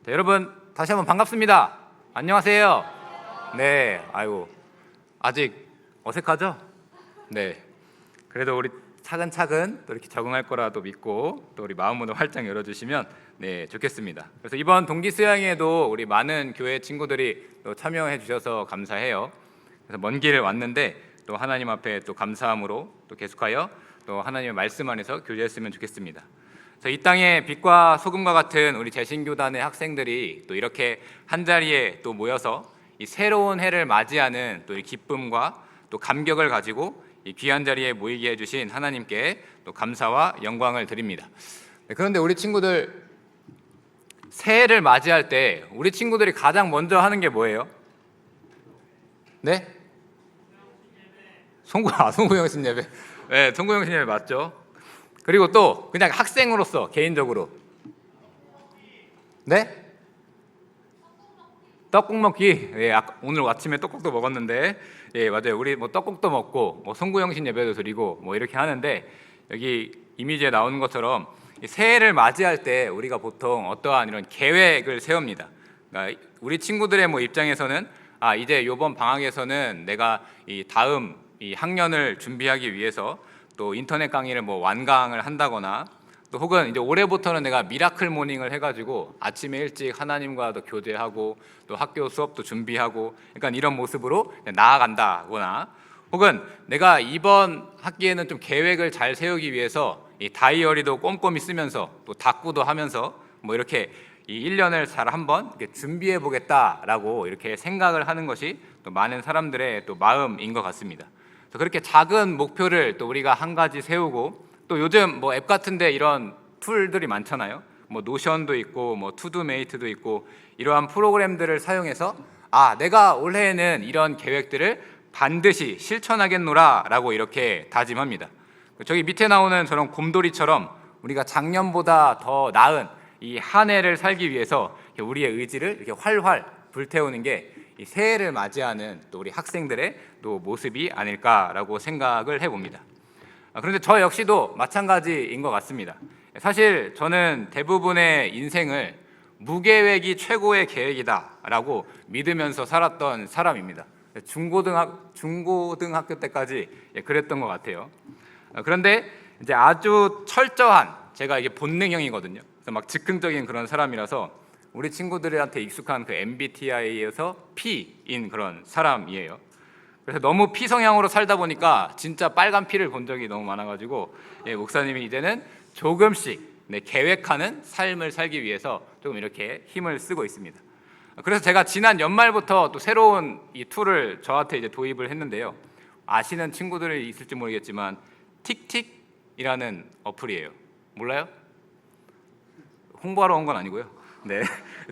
자, 여러분 다시 한번 반갑습니다. 안녕하세요. 네, 아이고 아직 어색하죠? 네. 그래도 우리 차근차근 또 이렇게 적응할 거라도 믿고 또 우리 마음문을 활짝 열어주시면 네 좋겠습니다. 그래서 이번 동기 수양회에도 우리 많은 교회 친구들이 또 참여해 주셔서 감사해요. 그래서 먼 길 왔는데 또 하나님 앞에 또 감사함으로 또 계속하여 또 하나님의 말씀 안에서 교제했으면 좋겠습니다. 이 땅의 빛과 소금과 같은 우리 재신교단의 학생들이 또 이렇게 한 자리에 또 모여서 이 새로운 해를 맞이하는 또 이 기쁨과 또 감격을 가지고 이 귀한 자리에 모이게 해주신 하나님께 또 감사와 영광을 드립니다. 그런데 우리 친구들 새해를 맞이할 때 우리 친구들이 가장 먼저 하는 게 뭐예요? 네? 송구영신 예배. 네, 송구영신 예배 맞죠? 그리고 또 그냥 학생으로서 개인적으로 네? 떡국 먹기. 예, 오늘 아침에 떡국도 먹었는데 예 맞아요. 우리 뭐 떡국도 먹고 뭐 송구영신 예배도 드리고 뭐 이렇게 하는데 여기 이미지에 나오는 것처럼 새해를 맞이할 때 우리가 보통 어떠한 이런 계획을 세웁니다. 그러니까 우리 친구들의 뭐 입장에서는 이제 이번 방학에서는 내가 이 다음 이 학년을 준비하기 위해서 또 인터넷 강의를 뭐 완강을 한다거나 또 혹은 이제 올해부터는 내가 미라클 모닝을 해가지고 아침에 일찍 하나님과도 교제하고 또 학교 수업도 준비하고 그러니까 이런 모습으로 나아간다거나 혹은 내가 이번 학기에는 좀 계획을 잘 세우기 위해서 이 다이어리도 꼼꼼히 쓰면서 또 다꾸도 하면서 뭐 이렇게 이 1년을 잘 한번 이렇게 준비해 보겠다라고 이렇게 생각을 하는 것이 또 많은 사람들의 또 마음인 것 같습니다. 그렇게 작은 목표를 또 우리가 한 가지 세우고 또 요즘 뭐 앱 같은데 이런 툴들이 많잖아요. 뭐 노션도 있고 뭐 투두메이트도 있고 이러한 프로그램들을 사용해서 내가 올해에는 이런 계획들을 반드시 실천하겠노라라고 이렇게 다짐합니다. 저기 밑에 나오는 저런 곰돌이처럼 우리가 작년보다 더 나은 이 한 해를 살기 위해서 우리의 의지를 이렇게 활활 불태우는 게 이 새해를 맞이하는 또 우리 학생들의 또 모습이 아닐까라고 생각을 해봅니다. 그런데 저 역시도 마찬가지인 것 같습니다. 사실 저는 대부분의 인생을 무계획이 최고의 계획이다라고 믿으면서 살았던 사람입니다. 중고등학교 때까지 그랬던 것 같아요. 그런데 이제 아주 철저한 제가 이게 본능형이거든요. 그래서 막 즉흥적인 그런 사람이라서 우리 친구들한테 익숙한 그 MBTI에서 P인 그런 사람이에요. 그래서 너무 P 성향으로 살다 보니까 진짜 빨간 피를 본 적이 너무 많아가지고 목사님이 이제는 조금씩 계획하는 삶을 살기 위해서 조금 이렇게 힘을 쓰고 있습니다. 그래서 제가 지난 연말부터 또 새로운 이 툴을 저한테 이제 도입을 했는데요. 아시는 친구들이 있을지 모르겠지만 틱틱이라는 어플이에요. 몰라요? 홍보하러 온 건 아니고요. 네,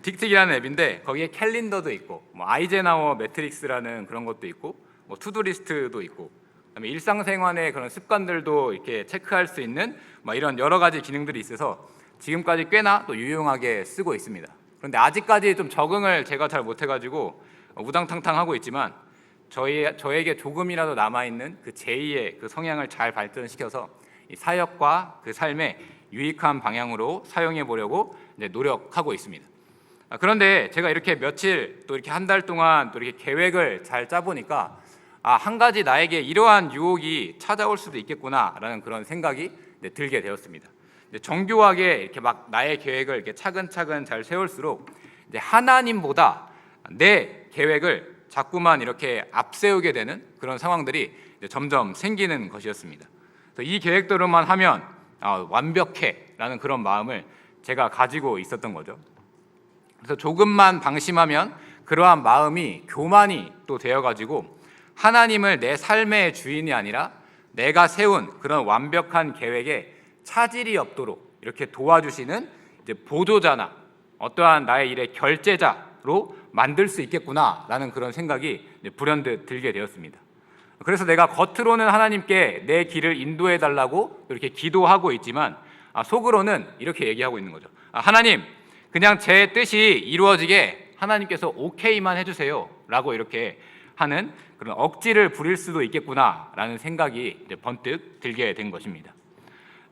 틱틱이라는 앱인데 거기에 캘린더도 있고 뭐 아이젠하워 매트릭스라는 그런 것도 있고 뭐 투두리스트도 있고 그다음에 일상생활의 그런 습관들도 이렇게 체크할 수 있는 뭐 이런 여러 가지 기능들이 있어서 지금까지 꽤나 또 유용하게 쓰고 있습니다. 그런데 아직까지 좀 적응을 제가 잘 못해가지고 우당탕탕 하고 있지만 저에게 조금이라도 남아있는 그 제2의 그 성향을 잘 발전시켜서 이 사역과 그 삶에 유익한 방향으로 사용해 보려고 이제 노력하고 있습니다. 그런데 제가 이렇게 며칠 또 이렇게 한 달 동안 또 이렇게 계획을 잘 짜보니까 한 가지 나에게 이러한 유혹이 찾아올 수도 있겠구나라는 그런 생각이 들게 되었습니다. 정교하게 이렇게 막 나의 계획을 이렇게 차근차근 잘 세울수록 이제 하나님보다 내 계획을 자꾸만 이렇게 앞세우게 되는 그런 상황들이 이제 점점 생기는 것이었습니다. 그래서 이 계획대로만 하면 완벽해라는 그런 마음을 제가 가지고 있었던 거죠. 그래서 조금만 방심하면 그러한 마음이 교만이 또 되어가지고 하나님을 내 삶의 주인이 아니라 내가 세운 그런 완벽한 계획에 차질이 없도록 이렇게 도와주시는 이제 보조자나 어떠한 나의 일의 결제자로 만들 수 있겠구나라는 그런 생각이 불현듯 들게 되었습니다. 그래서 내가 겉으로는 하나님께 내 길을 인도해 달라고 이렇게 기도하고 있지만 속으로는 이렇게 얘기하고 있는 거죠. 하나님, 그냥 제 뜻이 이루어지게 하나님께서 오케이만 해주세요 라고 이렇게 하는 그런 억지를 부릴 수도 있겠구나라는 생각이 이제 번뜩 들게 된 것입니다.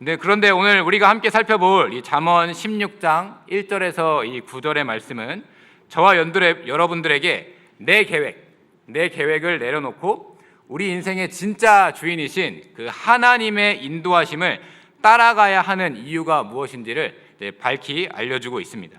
그런데 오늘 우리가 함께 살펴볼 이 잠언 16장 1절에서 이 9절의 말씀은 저와 여러분들에게 내 계획을 내려놓고 우리 인생의 진짜 주인이신 그 하나님의 인도하심을 따라가야 하는 이유가 무엇인지를 밝히 알려주고 있습니다.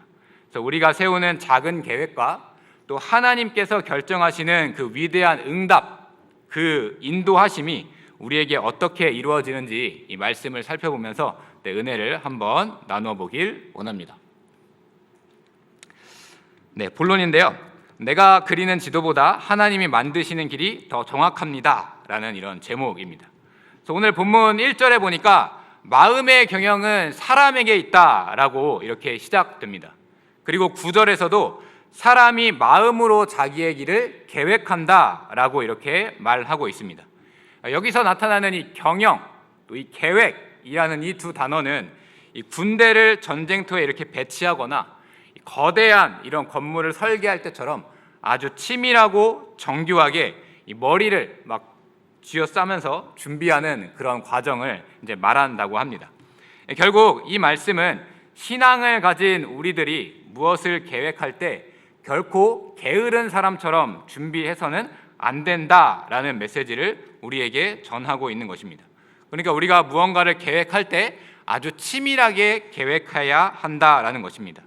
그래서 우리가 세우는 작은 계획과 또 하나님께서 결정하시는 그 위대한 응답, 그 인도하심이 우리에게 어떻게 이루어지는지 이 말씀을 살펴보면서 은혜를 한번 나누어 보길 원합니다. 본론인데요. 내가 그리는 지도보다 하나님이 만드시는 길이 더 정확합니다 라는 이런 제목입니다. 그래서 오늘 본문 1절에 보니까 마음의 경영은 사람에게 있다라고 이렇게 시작됩니다. 그리고 9절에서도 사람이 마음으로 자기의 길을 계획한다라고 이렇게 말하고 있습니다. 여기서 나타나는 이 경영, 또 이 계획이라는 이 두 단어는 이 군대를 전쟁터에 이렇게 배치하거나 거대한 이런 건물을 설계할 때처럼 아주 치밀하고 정교하게 이 머리를 막 쥐어싸면서 준비하는 그런 과정을 이제 말한다고 합니다. 결국 이 말씀은 신앙을 가진 우리들이 무엇을 계획할 때 결코 게으른 사람처럼 준비해서는 안 된다라는 메시지를 우리에게 전하고 있는 것입니다. 그러니까 우리가 무언가를 계획할 때 아주 치밀하게 계획해야 한다라는 것입니다.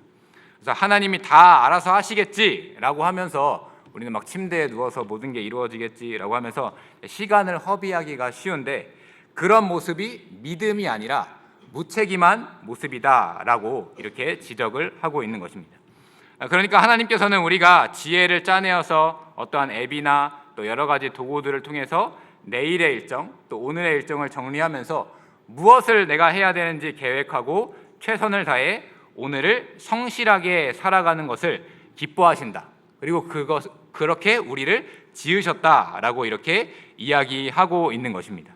그래서 하나님이 다 알아서 하시겠지라고 하면서 우리는 막 침대에 누워서 모든 게 이루어지겠지라고 하면서 시간을 허비하기가 쉬운데 그런 모습이 믿음이 아니라 무책임한 모습이다라고 이렇게 지적을 하고 있는 것입니다. 그러니까 하나님께서는 우리가 지혜를 짜내어서 어떠한 앱이나 또 여러 가지 도구들을 통해서 내일의 일정 또 오늘의 일정을 정리하면서 무엇을 내가 해야 되는지 계획하고 최선을 다해 오늘을 성실하게 살아가는 것을 기뻐하신다. 그리고 그렇게 우리를 지으셨다라고 이렇게 이야기하고 있는 것입니다.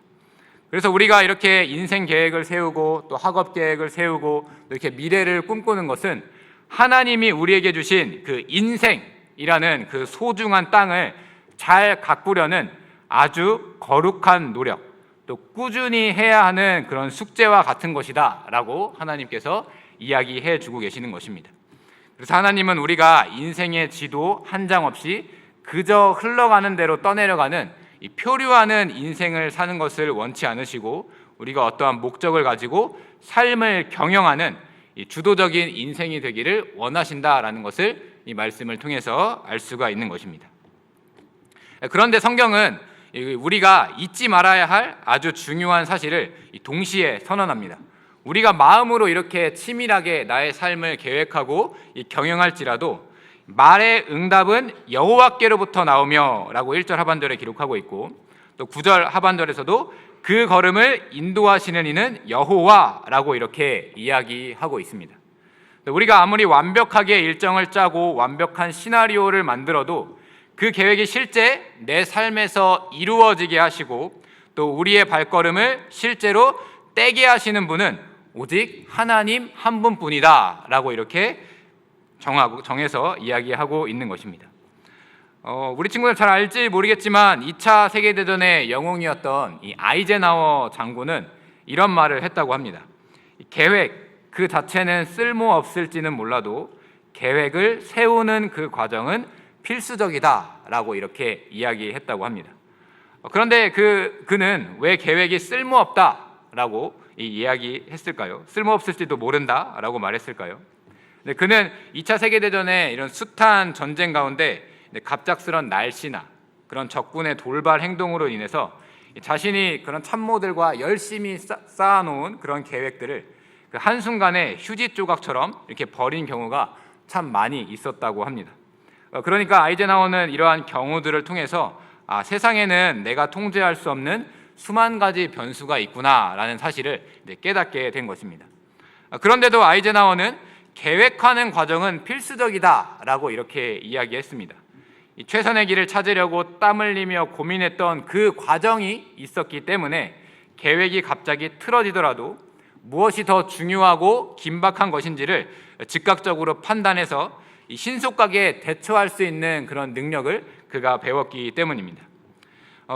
그래서 우리가 이렇게 인생 계획을 세우고 또 학업 계획을 세우고 또 이렇게 미래를 꿈꾸는 것은 하나님이 우리에게 주신 그 인생이라는 그 소중한 땅을 잘 가꾸려는 아주 거룩한 노력, 또 꾸준히 해야 하는 그런 숙제와 같은 것이다라고 하나님께서 이야기해 주고 계시는 것입니다. 그래서 하나님은 우리가 인생의 지도 한 장 없이 그저 흘러가는 대로 떠내려가는 이 표류하는 인생을 사는 것을 원치 않으시고 우리가 어떠한 목적을 가지고 삶을 경영하는 이 주도적인 인생이 되기를 원하신다라는 것을 이 말씀을 통해서 알 수가 있는 것입니다. 그런데 성경은 우리가 잊지 말아야 할 아주 중요한 사실을 동시에 선언합니다. 우리가 마음으로 이렇게 치밀하게 나의 삶을 계획하고 경영할지라도 말의 응답은 여호와께로부터 나오며 라고 1절 하반절에 기록하고 있고 또 9절 하반절에서도 그 걸음을 인도하시는 이는 여호와라고 이렇게 이야기하고 있습니다. 우리가 아무리 완벽하게 일정을 짜고 완벽한 시나리오를 만들어도 그 계획이 실제 내 삶에서 이루어지게 하시고 또 우리의 발걸음을 실제로 떼게 하시는 분은 오직 하나님 한 분뿐이다 라고 이렇게 정해서 이야기하고 있는 것입니다. 우리 친구들 잘 알지 모르겠지만 2차 세계대전의 영웅이었던 이 아이젠하워 장군은 이런 말을 했다고 합니다. 계획 그 자체는 쓸모없을지는 몰라도 계획을 세우는 그 과정은 필수적이다라고 이렇게 이야기했다고 합니다. 그런데 그는 왜 계획이 쓸모없다라고 이야기했을까요? 쓸모없을지도 모른다라고 말했을까요? 그는 2차 세계대전의 이런 숱한 전쟁 가운데 갑작스런 날씨나 그런 적군의 돌발 행동으로 인해서 자신이 그런 참모들과 열심히 쌓아놓은 그런 계획들을 그 한순간에 휴지 조각처럼 이렇게 버린 경우가 참 많이 있었다고 합니다. 그러니까 아이젠하워는 이러한 경우들을 통해서 세상에는 내가 통제할 수 없는 수만 가지 변수가 있구나라는 사실을 깨닫게 된 것입니다. 그런데도 아이젠하워는 계획하는 과정은 필수적이다라고 이렇게 이야기했습니다. 최선의 길을 찾으려고 땀 흘리며 고민했던 그 과정이 있었기 때문에 계획이 갑자기 틀어지더라도 무엇이 더 중요하고 긴박한 것인지를 즉각적으로 판단해서 신속하게 대처할 수 있는 그런 능력을 그가 배웠기 때문입니다.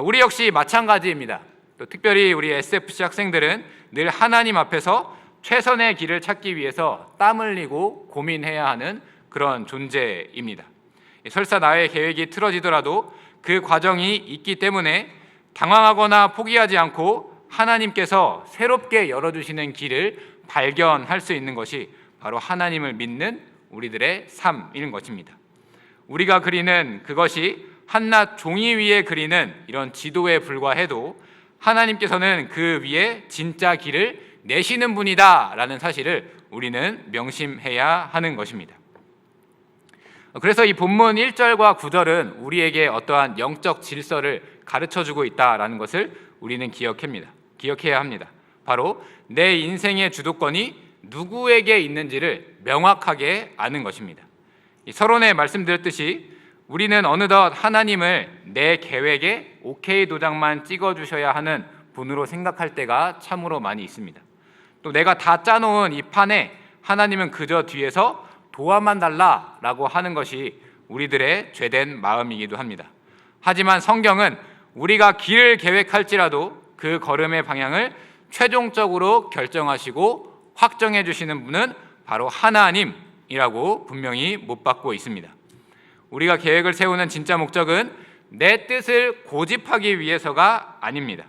우리 역시 마찬가지입니다. 또 특별히 우리 SFC 학생들은 늘 하나님 앞에서 최선의 길을 찾기 위해서 땀 흘리고 고민해야 하는 그런 존재입니다. 설사 나의 계획이 틀어지더라도 그 과정이 있기 때문에 당황하거나 포기하지 않고 하나님께서 새롭게 열어주시는 길을 발견할 수 있는 것이 바로 하나님을 믿는 우리들의 삶인 것입니다. 우리가 그리는 그것이 한낱 종이 위에 그리는 이런 지도에 불과해도 하나님께서는 그 위에 진짜 길을 내시는 분이다라는 사실을 우리는 명심해야 하는 것입니다. 그래서 이 본문 1절과 9절은 우리에게 어떠한 영적 질서를 가르쳐주고 있다라는 것을 우리는 기억해야 합니다. 바로 내 인생의 주도권이 누구에게 있는지를 명확하게 아는 것입니다. 서론에 말씀드렸듯이 우리는 어느덧 하나님을 내 계획에 오케이 도장만 찍어주셔야 하는 분으로 생각할 때가 참으로 많이 있습니다. 또 내가 다 짜놓은 이 판에 하나님은 그저 뒤에서 도와만 달라라고 하는 것이 우리들의 죄된 마음이기도 합니다. 하지만 성경은 우리가 길을 계획할지라도 그 걸음의 방향을 최종적으로 결정하시고 확정해 주시는 분은 바로 하나님이라고 분명히 못 받고 있습니다. 우리가 계획을 세우는 진짜 목적은 내 뜻을 고집하기 위해서가 아닙니다.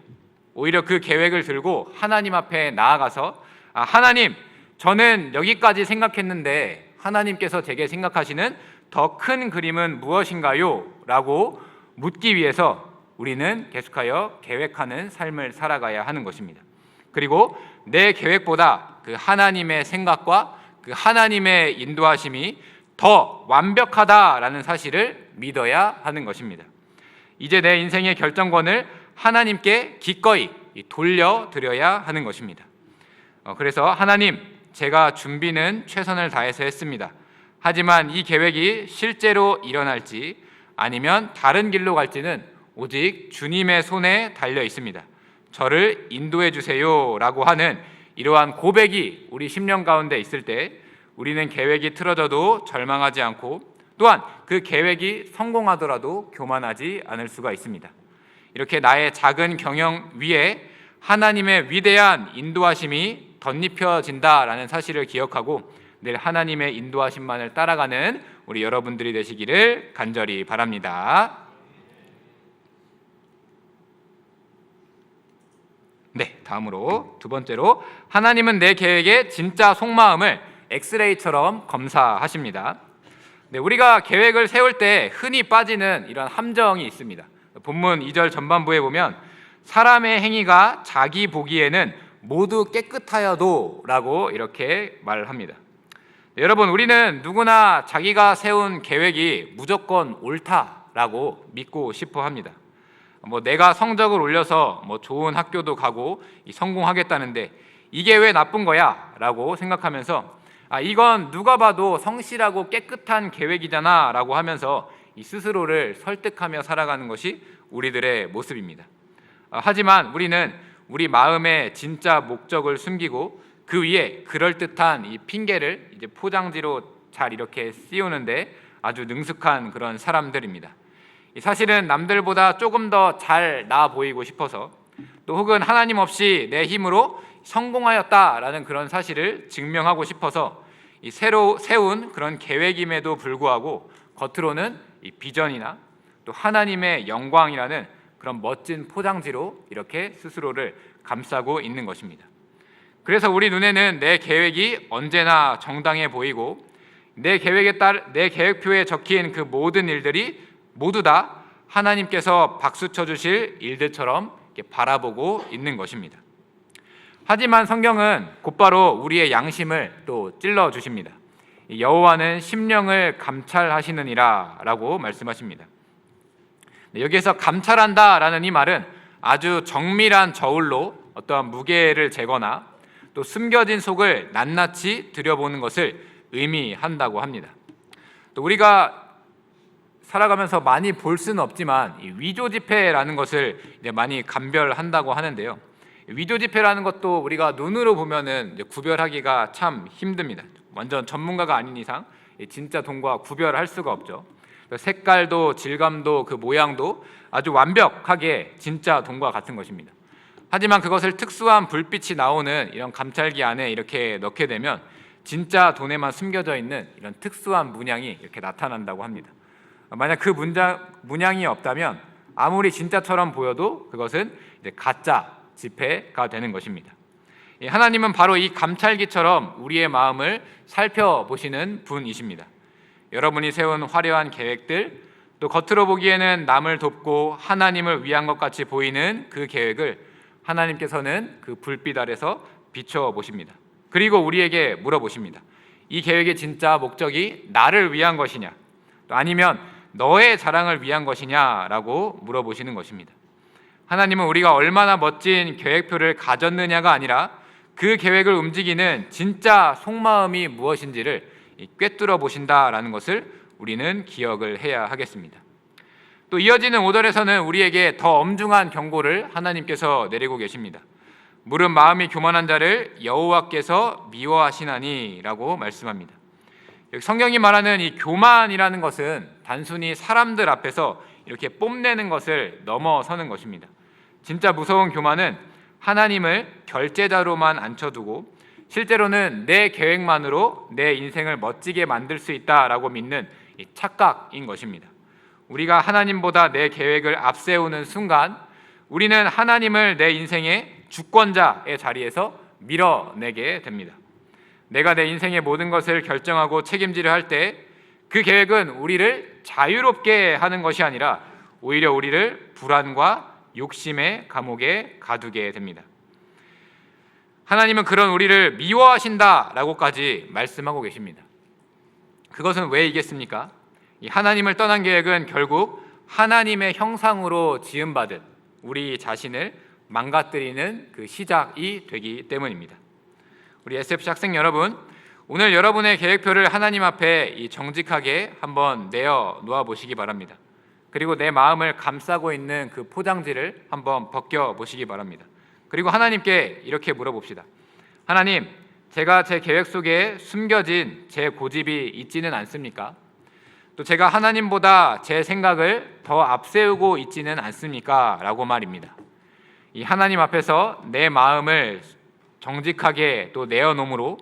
오히려 그 계획을 들고 하나님 앞에 나아가서 하나님, 저는 여기까지 생각했는데 하나님께서 제게 생각하시는 더 큰 그림은 무엇인가요? 라고 묻기 위해서 우리는 계속하여 계획하는 삶을 살아가야 하는 것입니다. 그리고 내 계획보다 그 하나님의 생각과 그 하나님의 인도하심이 더 완벽하다라는 사실을 믿어야 하는 것입니다. 이제 내 인생의 결정권을 하나님께 기꺼이 돌려드려야 하는 것입니다. 그래서 하나님, 제가 준비는 최선을 다해서 했습니다. 하지만 이 계획이 실제로 일어날지 아니면 다른 길로 갈지는 오직 주님의 손에 달려 있습니다. 저를 인도해 주세요 라고 하는 이러한 고백이 우리 심령 가운데 있을 때 우리는 계획이 틀어져도 절망하지 않고 또한 그 계획이 성공하더라도 교만하지 않을 수가 있습니다. 이렇게 나의 작은 경영 위에 하나님의 위대한 인도하심이 덧입혀진다라는 사실을 기억하고 늘 하나님의 인도하심만을 따라가는 우리 여러분들이 되시기를 간절히 바랍니다. 네, 다음으로 두 번째로 하나님은 내 계획의 진짜 속마음을 엑스레이처럼 검사하십니다. 네, 우리가 계획을 세울 때 흔히 빠지는 이런 함정이 있습니다. 본문 2절 전반부에 보면 사람의 행위가 자기 보기에는 모두 깨끗하여도 라고 이렇게 말합니다. 네, 여러분, 우리는 누구나 자기가 세운 계획이 무조건 옳다라고 믿고 싶어 합니다. 내가 성적을 올려서 좋은 학교도 가고 성공하겠다는데 이게 왜 나쁜 거야? 라고 생각하면서 이건 누가 봐도 성실하고 깨끗한 계획이잖아 라고 하면서 스스로를 설득하며 살아가는 것이 우리들의 모습입니다. 하지만 우리는 우리 마음의 진짜 목적을 숨기고 그 위에 그럴듯한 이 핑계를 이제 포장지로 잘 이렇게 씌우는데 아주 능숙한 그런 사람들입니다. 사실은 남들보다 조금 더 잘 나 보이고 싶어서 또 혹은 하나님 없이 내 힘으로 성공하였다라는 그런 사실을 증명하고 싶어서 이 새로 세운 그런 계획임에도 불구하고 겉으로는 이 비전이나 또 하나님의 영광이라는 그런 멋진 포장지로 이렇게 스스로를 감싸고 있는 것입니다. 그래서 우리 눈에는 내 계획이 언제나 정당해 보이고 내 계획표에 적힌 그 모든 일들이 모두 다 하나님께서 박수 쳐주실 일들처럼 바라보고 있는 것입니다. 하지만 성경은 곧바로 우리의 양심을 또 찔러 주십니다. 여호와는 심령을 감찰하시느니라 라고 말씀하십니다. 여기에서 감찰한다라는 이 말은 아주 정밀한 저울로 어떠한 무게를 재거나 또 숨겨진 속을 낱낱이 들여보는 것을 의미한다고 합니다. 또 우리가 살아가면서 많이 볼 수는 없지만 이 위조지폐라는 것을 이제 많이 감별한다고 하는데요. 위조지폐라는 것도 우리가 눈으로 보면은 이제 구별하기가 참 힘듭니다. 완전 전문가가 아닌 이상 진짜 돈과 구별할 수가 없죠. 색깔도 질감도 그 모양도 아주 완벽하게 진짜 돈과 같은 것입니다. 하지만 그것을 특수한 불빛이 나오는 이런 감찰기 안에 이렇게 넣게 되면 진짜 돈에만 숨겨져 있는 이런 특수한 문양이 이렇게 나타난다고 합니다. 만약 그 문양이 없다면 아무리 진짜처럼 보여도 그것은 이제 가짜 지폐가 되는 것입니다. 하나님은 바로 이 감찰기처럼 우리의 마음을 살펴보시는 분이십니다. 여러분이 세운 화려한 계획들, 또 겉으로 보기에는 남을 돕고 하나님을 위한 것 같이 보이는 그 계획을 하나님께서는 그 불빛 아래서 비춰보십니다. 그리고 우리에게 물어보십니다. 이 계획의 진짜 목적이 나를 위한 것이냐, 아니면 너의 자랑을 위한 것이냐라고 물어보시는 것입니다. 하나님은 우리가 얼마나 멋진 계획표를 가졌느냐가 아니라 그 계획을 움직이는 진짜 속마음이 무엇인지를 꿰뚫어 보신다라는 것을 우리는 기억을 해야 하겠습니다. 또 이어지는 5절에서는 우리에게 더 엄중한 경고를 하나님께서 내리고 계십니다. 무릇 마음이 교만한 자를 여호와께서 미워하시나니 라고 말씀합니다. 성경이 말하는 이 교만이라는 것은 단순히 사람들 앞에서 이렇게 뽐내는 것을 넘어서는 것입니다. 진짜 무서운 교만은 하나님을 결제자로만 앉혀두고 실제로는 내 계획만으로 내 인생을 멋지게 만들 수 있다라고 믿는 이 착각인 것입니다. 우리가 하나님보다 내 계획을 앞세우는 순간 우리는 하나님을 내 인생의 주권자의 자리에서 밀어내게 됩니다. 내가 내 인생의 모든 것을 결정하고 책임지려 할 때 그 계획은 우리를 자유롭게 하는 것이 아니라 오히려 우리를 불안과 욕심의 감옥에 가두게 됩니다. 하나님은 그런 우리를 미워하신다라고까지 말씀하고 계십니다. 그것은 왜 이겠습니까? 이 하나님을 떠난 계획은 결국 하나님의 형상으로 지음받은 우리 자신을 망가뜨리는 그 시작이 되기 때문입니다. 우리 SFC 학생 여러분, 오늘 여러분의 계획표를 하나님 앞에 정직하게 한번 내어 놓아 보시기 바랍니다. 그리고 내 마음을 감싸고 있는 그 포장지를 한번 벗겨 보시기 바랍니다. 그리고 하나님께 이렇게 물어봅시다. 하나님, 제가 제 계획 속에 숨겨진 제 고집이 있지는 않습니까? 또 제가 하나님보다 제 생각을 더 앞세우고 있지는 않습니까? 라고 말입니다. 이 하나님 앞에서 내 마음을 정직하게 또 내어놓음으로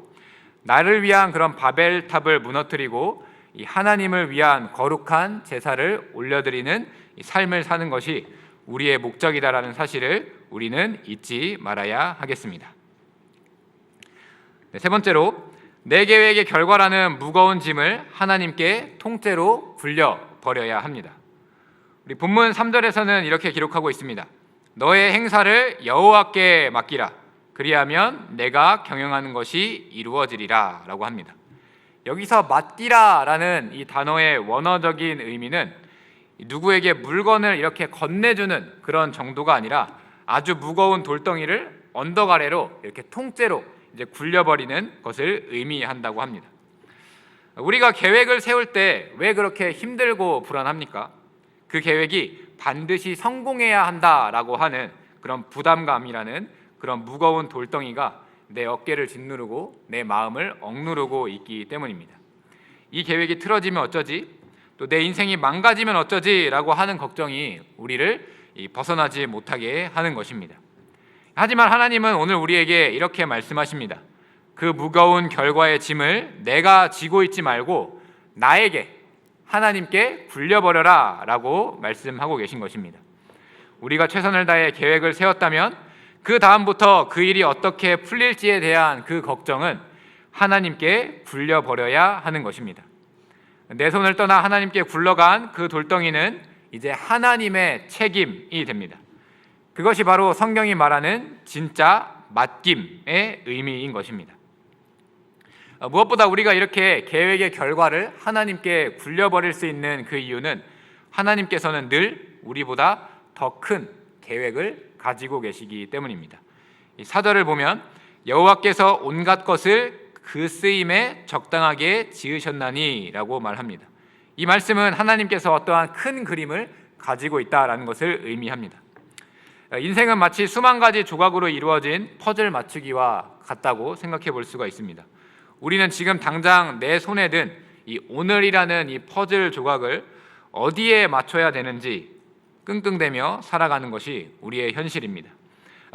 나를 위한 그런 바벨탑을 무너뜨리고 이 하나님을 위한 거룩한 제사를 올려드리는 이 삶을 사는 것이 우리의 목적이다라는 사실을 우리는 잊지 말아야 하겠습니다. 세 번째로, 내 계획의 결과라는 무거운 짐을 하나님께 통째로 굴려버려야 합니다. 우리 본문 3절에서는 이렇게 기록하고 있습니다. 너의 행사를 여호와께 맡기라. 그리하면 내가 경영하는 것이 이루어지리라 라고 합니다. 여기서 맡기라라는 이 단어의 원어적인 의미는 누구에게 물건을 이렇게 건네주는 그런 정도가 아니라 아주 무거운 돌덩이를 언덕 아래로 이렇게 통째로 이제 굴려버리는 것을 의미한다고 합니다. 우리가 계획을 세울 때 왜 그렇게 힘들고 불안합니까? 그 계획이 반드시 성공해야 한다라고 하는 그런 부담감이라는 그런 무거운 돌덩이가 내 어깨를 짓누르고 내 마음을 억누르고 있기 때문입니다. 이 계획이 틀어지면 어쩌지? 또 내 인생이 망가지면 어쩌지? 라고 하는 걱정이 우리를 벗어나지 못하게 하는 것입니다. 하지만 하나님은 오늘 우리에게 이렇게 말씀하십니다. 그 무거운 결과의 짐을 내가 지고 있지 말고 나에게, 하나님께 굴려버려라 라고 말씀하고 계신 것입니다. 우리가 최선을 다해 계획을 세웠다면 그 다음부터 그 일이 어떻게 풀릴지에 대한 그 걱정은 하나님께 굴려버려야 하는 것입니다. 내 손을 떠나 하나님께 굴러간 그 돌덩이는 이제 하나님의 책임이 됩니다. 그것이 바로 성경이 말하는 진짜 맡김의 의미인 것입니다. 무엇보다 우리가 이렇게 계획의 결과를 하나님께 굴려버릴 수 있는 그 이유는 하나님께서는 늘 우리보다 더 큰 계획을 가지고 계시기 때문입니다. 이 4절을 보면 여호와께서 온갖 것을 그 쓰임에 적당하게 지으셨나니 라고 말합니다. 이 말씀은 하나님께서 어떠한 큰 그림을 가지고 있다는 것을 의미합니다. 인생은 마치 수만 가지 조각으로 이루어진 퍼즐 맞추기와 같다고 생각해 볼 수가 있습니다. 우리는 지금 당장 내 손에 든 이 오늘이라는 이 퍼즐 조각을 어디에 맞춰야 되는지 끙끙대며 살아가는 것이 우리의 현실입니다.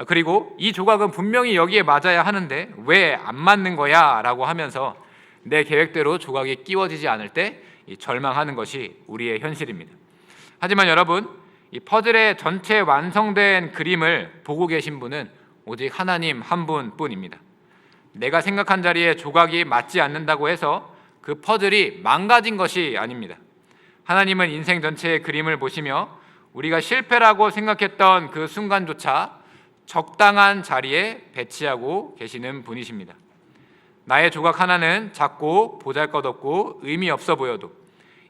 그리고 이 조각은 분명히 여기에 맞아야 하는데 왜 안 맞는 거야? 라고 하면서 내 계획대로 조각이 끼워지지 않을 때 절망하는 것이 우리의 현실입니다. 하지만 여러분, 이 퍼즐의 전체 완성된 그림을 보고 계신 분은 오직 하나님 한 분뿐입니다. 내가 생각한 자리에 조각이 맞지 않는다고 해서 그 퍼즐이 망가진 것이 아닙니다. 하나님은 인생 전체의 그림을 보시며 우리가 실패라고 생각했던 그 순간조차 적당한 자리에 배치하고 계시는 분이십니다. 나의 조각 하나는 작고 보잘것없고 의미 없어 보여도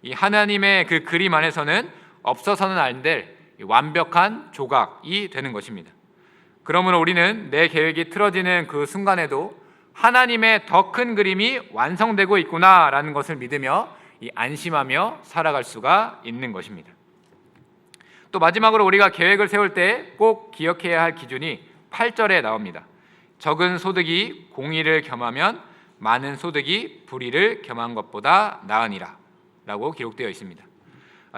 이 하나님의 그 그림 안에서는 없어서는 안 될 완벽한 조각이 되는 것입니다. 그러므로 우리는 내 계획이 틀어지는 그 순간에도 하나님의 더 큰 그림이 완성되고 있구나라는 것을 믿으며 안심하며 살아갈 수가 있는 것입니다. 또 마지막으로 우리가 계획을 세울 때 꼭 기억해야 할 기준이 8절에 나옵니다. 적은 소득이 공의를 겸하면 많은 소득이 불의를 겸한 것보다 나으니라 라고 기록되어 있습니다.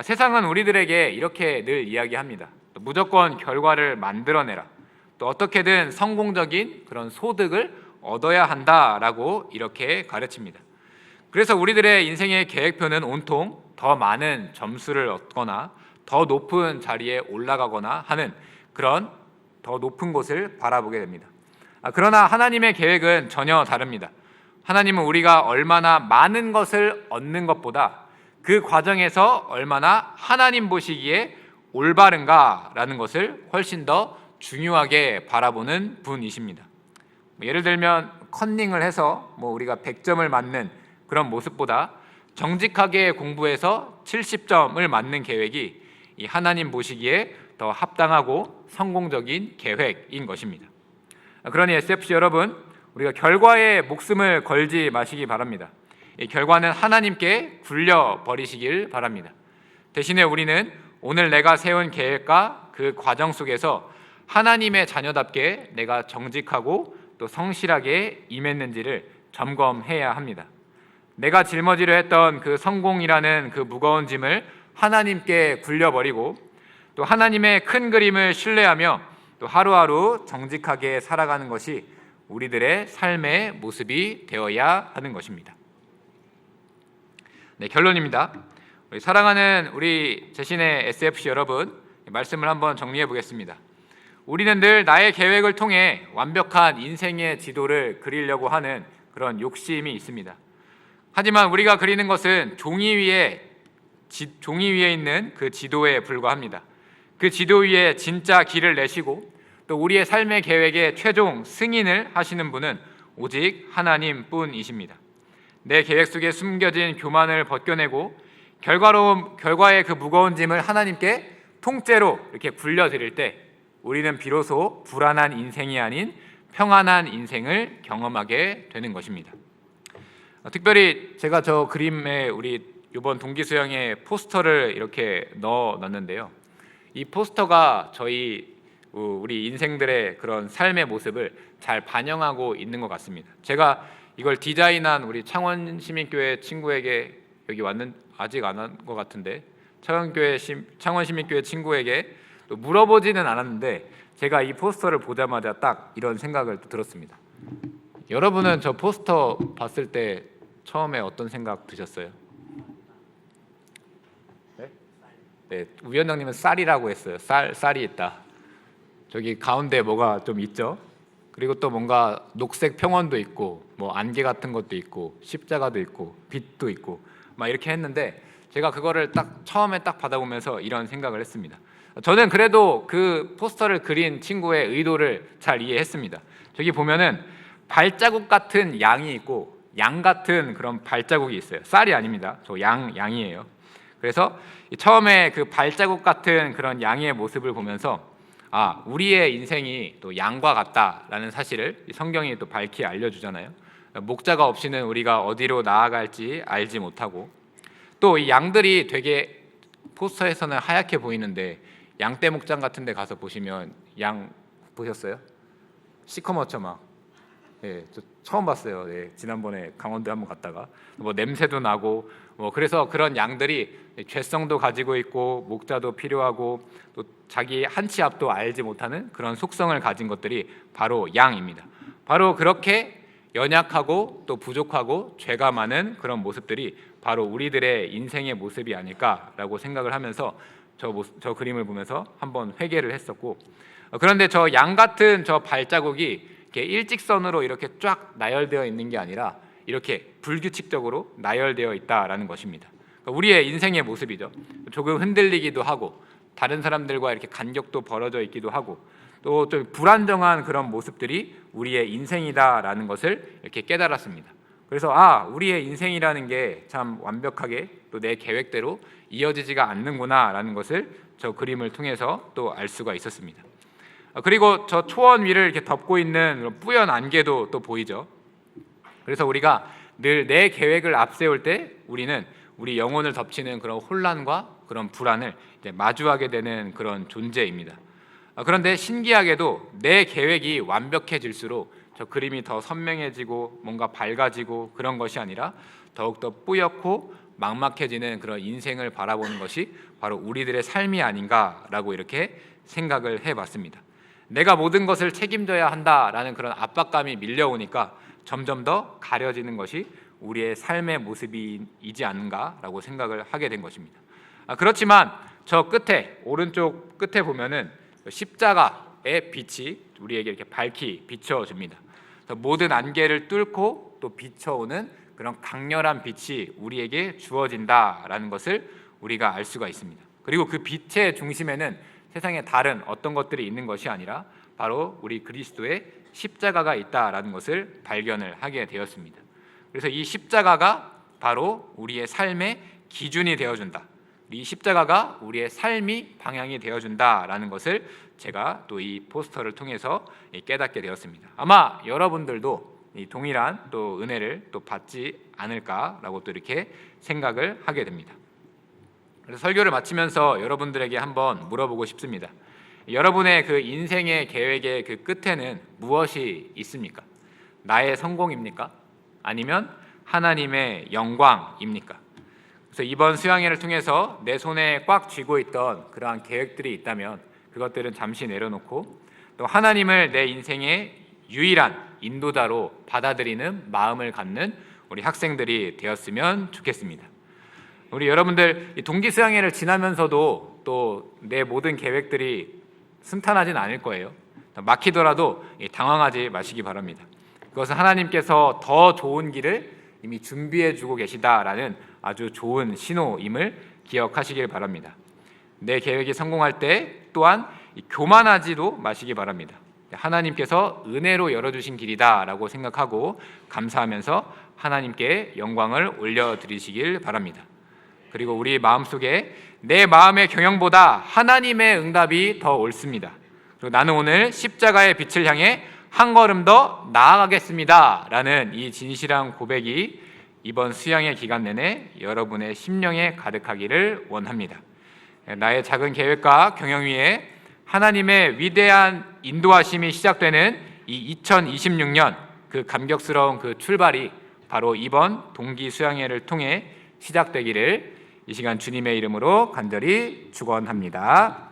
세상은 우리들에게 이렇게 늘 이야기합니다. 무조건 결과를 만들어내라. 또 어떻게든 성공적인 그런 소득을 얻어야 한다라고 이렇게 가르칩니다. 그래서 우리들의 인생의 계획표는 온통 더 많은 점수를 얻거나 더 높은 자리에 올라가거나 하는 그런 더 높은 곳을 바라보게 됩니다. 그러나 하나님의 계획은 전혀 다릅니다. 하나님은 우리가 얼마나 많은 것을 얻는 것보다 그 과정에서 얼마나 하나님 보시기에 올바른가라는 것을 훨씬 더 중요하게 바라보는 분이십니다. 예를 들면 컨닝을 해서 우리가 100점을 맞는 그런 모습보다 정직하게 공부해서 70점을 맞는 계획이 이 하나님 보시기에 더 합당하고 성공적인 계획인 것입니다. 그러니 SFC 여러분, 우리가 결과에 목숨을 걸지 마시기 바랍니다. 이 결과는 하나님께 굴려버리시길 바랍니다. 대신에 우리는 오늘 내가 세운 계획과 그 과정 속에서 하나님의 자녀답게 내가 정직하고 또 성실하게 임했는지를 점검해야 합니다. 내가 짊어지려 했던 그 성공이라는 그 무거운 짐을 하나님께 굴려버리고 또 하나님의 큰 그림을 신뢰하며 또 하루하루 정직하게 살아가는 것이 우리들의 삶의 모습이 되어야 하는 것입니다. 네, 결론입니다. 사랑하는 우리 재신의 SFC 여러분, 말씀을 한번 정리해 보겠습니다. 우리는 늘 나의 계획을 통해 완벽한 인생의 지도를 그리려고 하는 그런 욕심이 있습니다. 하지만 우리가 그리는 것은 종이 위에 있는 그 지도에 불과합니다. 그 지도 위에 진짜 길을 내시고 또 우리의 삶의 계획의 최종 승인을 하시는 분은 오직 하나님뿐이십니다. 내 계획 속에 숨겨진 교만을 벗겨내고 결과의 그 무거운 짐을 하나님께 통째로 이렇게 굴려드릴 때 우리는 비로소 불안한 인생이 아닌 평안한 인생을 경험하게 되는 것입니다. 특별히 제가 저 그림에 우리 이번 동기 수양에 포스터를 이렇게 넣어놨는데요. 이 포스터가 우리 인생들의 그런 삶의 모습을 잘 반영하고 있는 것 같습니다. 제가 이걸 디자인한 우리 창원시민교회 친구에게 여기 아직 안 한 것 같은데 창원시민교회 친구에게 또 물어보지는 않았는데 제가 이 포스터를 보자마자 딱 이런 생각을 들었습니다. 여러분은 저 포스터 봤을 때 처음에 어떤 생각 드셨어요? 네, 위원장님은 쌀이라고 했어요. 쌀이 있다. 저기 가운데 뭐가 좀 있죠? 그리고 또 뭔가 녹색 평원도 있고 안개 같은 것도 있고 십자가도 있고 빛도 있고 막 이렇게 했는데 제가 그거를 처음에 받아보면서 이런 생각을 했습니다. 저는 그래도 그 포스터를 그린 친구의 의도를 잘 이해했습니다. 저기 보면은 발자국 같은 양이 있고 양 같은 그런 발자국이 있어요. 쌀이 아닙니다. 저 양이에요. 그래서 처음에 그 발자국 같은 그런 양의 모습을 보면서 우리의 인생이 또 양과 같다라는 사실을 성경이 또 밝히 알려주잖아요. 목자가 없이는 우리가 어디로 나아갈지 알지 못하고 또 이 양들이 되게 포스터에서는 하얗게 보이는데 양떼 목장 같은 데 가서 보시면 양 보셨어요? 시커멓죠 막. 예, 저 처음 봤어요. 예, 지난번에 강원도 한번 갔다가 냄새도 나고 그래서 그런 양들이 죄성도 가지고 있고 목자도 필요하고 또 자기 한 치 앞도 알지 못하는 그런 속성을 가진 것들이 바로 양입니다. 바로 그렇게 연약하고 또 부족하고 죄가 많은 그런 모습들이 바로 우리들의 인생의 모습이 아닐까라고 생각을 하면서 저 그림을 보면서 한번 회개를 했었고, 그런데 저 양 같은 저 발자국이 이렇게 일직선으로 이렇게 쫙 나열되어 있는 게 아니라 이렇게 불규칙적으로 나열되어 있다라는 것입니다. 그러니까 우리의 인생의 모습이죠. 조금 흔들리기도 하고 다른 사람들과 이렇게 간격도 벌어져 있기도 하고 또 좀 불안정한 그런 모습들이 우리의 인생이다라는 것을 이렇게 깨달았습니다. 그래서 우리의 인생이라는 게 참 완벽하게 또 내 계획대로 이어지지가 않는구나라는 것을 저 그림을 통해서 또 알 수가 있었습니다. 그리고 저 초원 위를 이렇게 덮고 있는 뿌연 안개도 또 보이죠. 그래서 우리가 늘 내 계획을 앞세울 때 우리는 우리 영혼을 덮치는 그런 혼란과 그런 불안을 이제 마주하게 되는 그런 존재입니다. 그런데 신기하게도 내 계획이 완벽해질수록 저 그림이 더 선명해지고 뭔가 밝아지고 그런 것이 아니라 더욱더 뿌옇고 막막해지는 그런 인생을 바라보는 것이 바로 우리들의 삶이 아닌가라고 이렇게 생각을 해봤습니다. 내가 모든 것을 책임져야 한다라는 그런 압박감이 밀려오니까 점점 더 가려지는 것이 우리의 삶의 모습이지 않은가라고 생각을 하게 된 것입니다. 그렇지만 저 끝에 오른쪽 끝에 보면은 십자가의 빛이 우리에게 이렇게 밝히 비춰줍니다. 모든 안개를 뚫고 또 비춰오는 그런 강렬한 빛이 우리에게 주어진다라는 것을 우리가 알 수가 있습니다. 그리고 그 빛의 중심에는 세상에 다른 어떤 것들이 있는 것이 아니라 바로 우리 그리스도의 십자가가 있다라는 것을 발견을 하게 되었습니다. 그래서 이 십자가가 바로 우리의 삶의 기준이 되어준다. 이 십자가가 우리의 삶이 방향이 되어준다라는 것을 제가 또 이 포스터를 통해서 깨닫게 되었습니다. 아마 여러분들도 이 동일한 또 은혜를 또 받지 않을까라고 또 이렇게 생각을 하게 됩니다. 그래서 설교를 마치면서 여러분들에게 한번 물어보고 싶습니다. 여러분의 그 인생의 계획의 그 끝에는 무엇이 있습니까? 나의 성공입니까? 아니면 하나님의 영광입니까? 그래서 이번 수양회를 통해서 내 손에 꽉 쥐고 있던 그러한 계획들이 있다면 그것들은 잠시 내려놓고 또 하나님을 내 인생의 유일한 인도자로 받아들이는 마음을 갖는 우리 학생들이 되었으면 좋겠습니다. 우리 여러분들 동기 수양회를 지나면서도 또 내 모든 계획들이 순탄하진 않을 거예요. 막히더라도 당황하지 마시기 바랍니다. 그것은 하나님께서 더 좋은 길을 이미 준비해 주고 계시다라는 아주 좋은 신호임을 기억하시길 바랍니다. 내 계획이 성공할 때 또한 교만하지도 마시기 바랍니다. 하나님께서 은혜로 열어주신 길이다라고 생각하고 감사하면서 하나님께 영광을 올려드리시길 바랍니다. 그리고 우리 마음속에 내 마음의 경영보다 하나님의 응답이 더 옳습니다. 그리고 나는 오늘 십자가의 빛을 향해 한 걸음 더 나아가겠습니다 라는 이 진실한 고백이 이번 수양의 기간 내내 여러분의 심령에 가득하기를 원합니다. 나의 작은 계획과 경영 위에 하나님의 위대한 인도하심이 시작되는 이 2026년 그 감격스러운 그 출발이 바로 이번 동기 수양회를 통해 시작되기를 이 시간 주님의 이름으로 간절히 축원합니다.